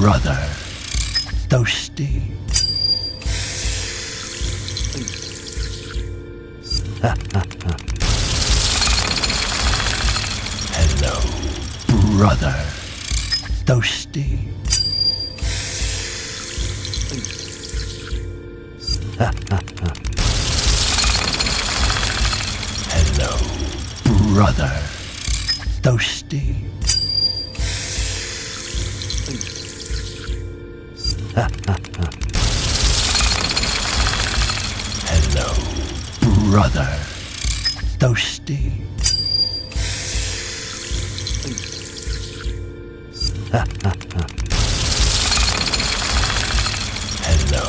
brother. Thirsty. Hello, brother. Thirsty. Hello, brother. Thirsty. Hello, brother. Thirsty. Hello,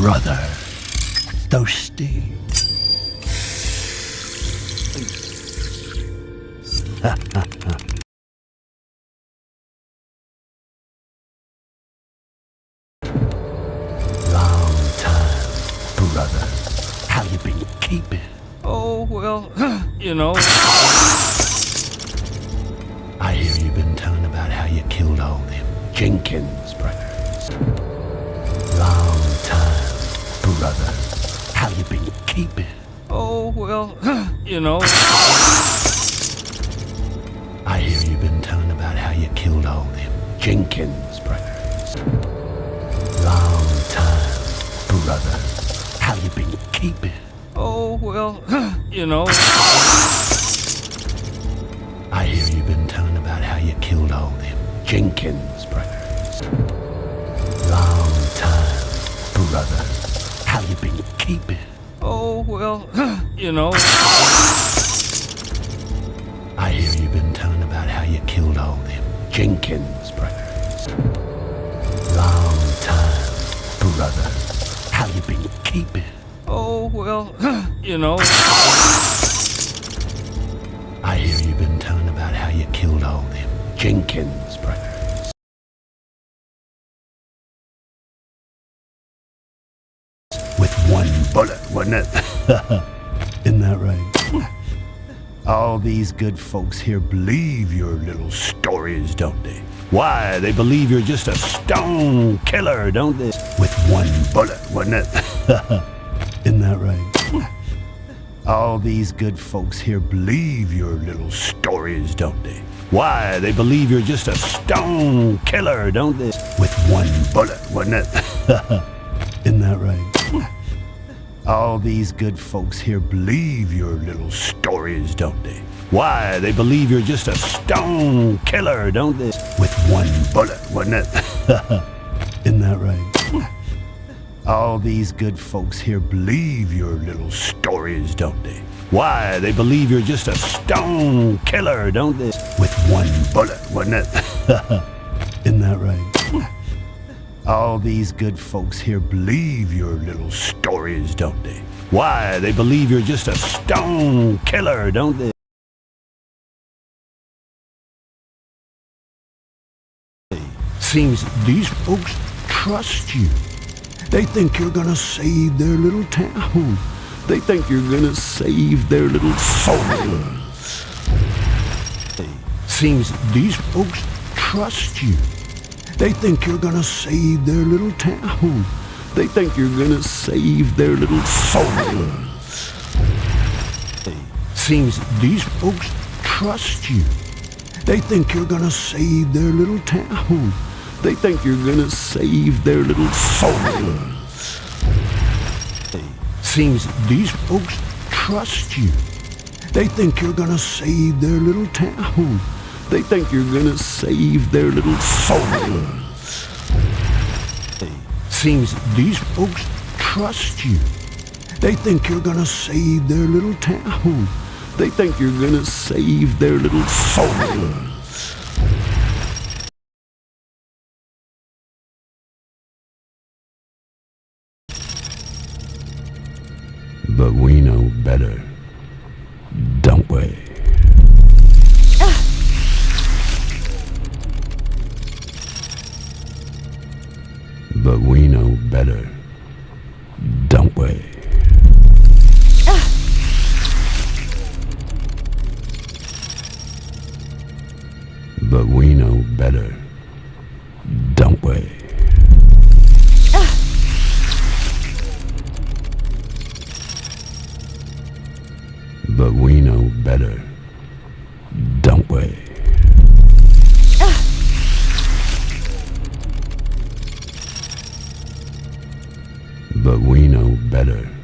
brother. Thirsty. Long time, brother. How you been keeping? Oh, well, you know. I hear you've been telling about how you killed all them Jenkins brothers. Long time, brother. How you been keeping? Oh, well, you know. I hear you've been telling about how you killed all them Jenkins brothers. Long time, brother. How you been keeping? Oh, well, you know. I hear you've been telling about how you killed all them Jenkins brothers. Long time, brother. How you been keeping? Oh, well, you know. I hear you've been telling about how you killed all them Jenkins brothers. Long time, brother. How you been keeping? Oh, well, you know. I hear you've been telling about how you killed all them Jenkins brothers. With one bullet, wasn't it? Isn't that right? All these good folks here believe your little stories, don't they? Why, they believe you're just a stone killer, don't they? With one bullet, wasn't it? Isn't that right? All these good folks here believe your little stories, don't they? Why, they believe you're just a stone killer, don't they? With one bullet, wasn't it? Isn't that right? All these good folks here believe your little stories, don't they? Why, they believe you're just a stone killer, don't they? With one bullet, wasn't it? Isn't that right? All these good folks here believe your little stories, don't they? Why, they believe you're just a stone killer, don't they? With one bullet, wasn't it? Isn't that right? All these good folks here believe your little stories, don't they? Why, they believe you're just a stone killer, don't they? Seems these folks trust you. They think you're gonna save their little town. They think you're gonna save their little souls. Seems these folks trust you. They think you're gonna save their little town. They think you're gonna save their little souls. Seems these folks trust you. They think you're gonna save their little town. They think you're gonna save their little souls. Seems these folks trust you. They think you're gonna save their little town. They think you're gonna save their little souls. Seems these folks trust you. They think you're gonna save their little town. They think you're gonna save their little souls. But we know better, don't we? But we know better, don't we? But we know better, don't But we know better.